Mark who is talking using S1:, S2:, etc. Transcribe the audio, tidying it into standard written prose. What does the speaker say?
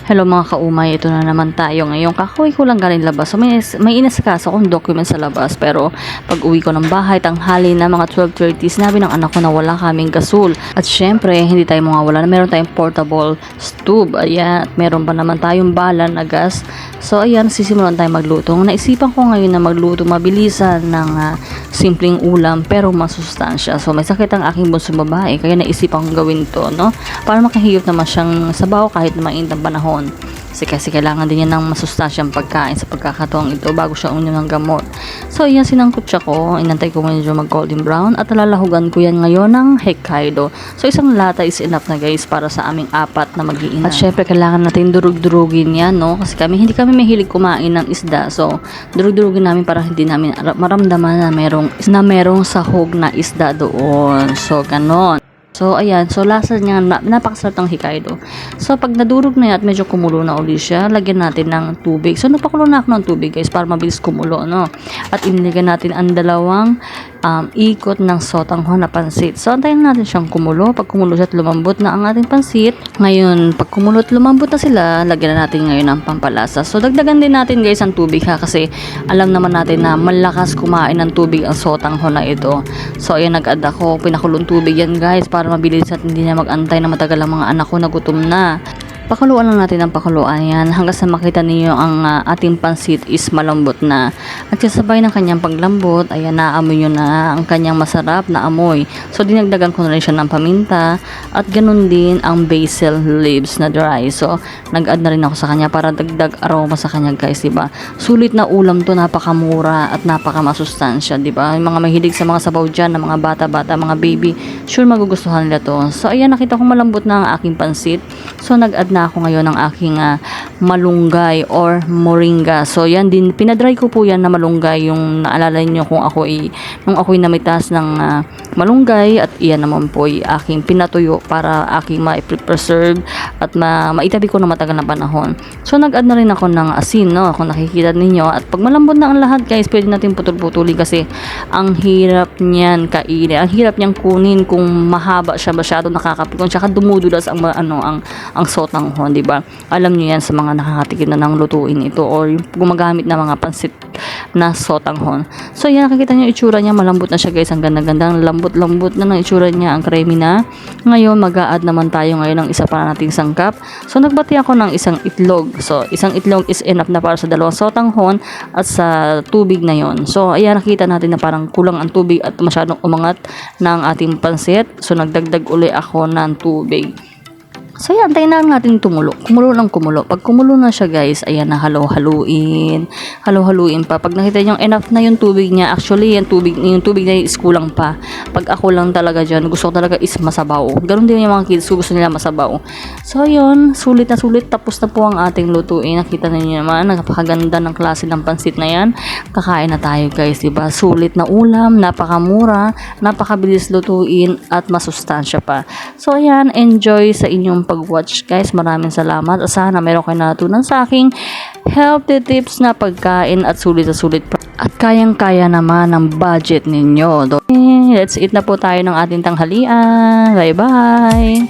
S1: Hello mga kaumay, ito na naman tayo ngayon. Kakuwi ko lang galing labas. So may inasikaso akong document sa labas. Pero pag uwi ko ng bahay, tanghali na mga 12:30, sinabi ng anak ko na wala kaming gasol. At syempre, hindi tayo mawawala na meron tayong portable stove. Ayan, at meron pa naman tayong bala na gas. So ayan, sisimulan tayo magluto. Naisipan ko ngayon na magluto mabilisan ng simpleng ulam pero masustansya. So may sakit ang aking bunsong babae, kaya naisipan kong gawin to, no? Para makahiyop naman siyang sabaw kahit na mainit ang panahon. Kasi kailangan din yan ng masustansyang pagkain sa pagkakataong ito bago siya uminom ng gamot. So yan, sinangkot siya ko, inantay ko medyo mag golden brown at lalahugan ko yan ngayon ng Hokkaido. So isang lata is enough na guys para sa aming apat na mag-iina. At syempre kailangan natin durug-durugin yan, no? Kasi hindi kami mahilig kumain ng isda. So durug-durugin namin para hindi namin maramdaman na merong sahog na isda doon. So ganon. So, ayan. So, lasa niya, napakasarap ng Hokkaido. So, pag nadurog na yan at medyo kumulo na uli siya, lagyan natin ng tubig. So, napakulo na ako ng tubig, guys, para mabilis kumulo, no? At inilagyan natin ang dalawang ikot ng sotanghon na pansit. So, antayin natin siyang kumulo. Pag kumulo siya at lumambot na ang ating pansit, ngayon, pag kumulo at lumambot na sila, lagyan na natin ngayon ng pampalasa. So, dagdagan din natin, guys, ang tubig, ha? Kasi, alam naman natin na malakas kumain ng tubig ang sotanghon na ito. So, ayan, nag-add ako. Pinakulong tubig yan, guys, para mabilis at hindi niya mag-antay na matagal ang mga anak ko na gutom na. Pakuluan lang natin ang pakuluan yan hanggang sa makita niyo ang ating pansit is malambot na. At kasabay ng kanyang paglambot, ayan, naamoy nyo na ang kanyang masarap na amoy. So dinagdagan ko na rin siya ng paminta at ganun din ang basil leaves na dry. So nag-add na rin ako sa kanya para dagdag aroma sa kanya, guys, diba? Sulit na ulam to, napakamura at napakamasustansya, diba? Yung mga mahilig sa mga sabaw dyan, na mga bata-bata, mga baby, sure magugustuhan nila to. So ayan, nakita ko malambot na ang aking pansit. So nag-add na ako ngayon ng aking malunggay or moringa. So yan din, pinadry ko po yan na malunggay, yung naalala niyo kung nung ako'y namitas ng malunggay, at iyan naman po ay aking pinatuyo para aking ma-preserve at maitabi ko na matagal na panahon. So nag-add na rin ako ng asin, no? Kung nakikita ninyo, at pag malambot na ang lahat, guys, pwede natin putol-putulin kasi ang hirap niyan kainin. Ang hirap niyang kunin kung mahaba siya, masyado nakakapikon, tsaka dumudulas ang sotanghon, di ba? Alam niyo yan sa mga nakakatikim na ng lutuin ito or yung gumagamit na mga pansit na sotanghon. So yan, nakikita niyo itsura niya, malambot na siya, guys. Ang ganda-ganda, lambot-lambot na ng itsura niya, ang creamy na. Ngayon mag-a-add naman tayo ngayon ng isa pa nating sangkap. So nagbati ako ng isang itlog. So isang itlog is enough na para sa dalawang sotanghon at sa tubig na yon. So ayan, nakita natin na parang kulang ang tubig at masyadong umangat ng ating pansit. So nagdagdag uli ako ng tubig. So yan, tayo na natin tumulo. Kumulo lang kumulo. Pag kumulo na siya, guys, ayan na, halo-haluin pa. Pag nakita niyo enough na yung tubig niya, actually yung tubig niya is kulang pa. Pag ako lang talaga dyan, gusto ko talaga is masabaw. Ganun din yung mga kids, gusto nila masabaw. So yun, sulit na sulit. Tapos na po ang ating lutuin. Nakita niyo naman, napakaganda ng klase ng pansit na yan. Kakain na tayo, guys, diba? Sulit na ulam, napakamura, napakabilis lutuin at masustansya pa. So ayan, enjoy sa inyong pag-watch, guys. Maraming salamat. Sana meron kayo natutunan sa aking healthy tips na pagkain at sulit na sulit pa. At kayang-kaya naman ng budget ninyo. Let's eat na po tayo ng ating tanghalian. Bye-bye!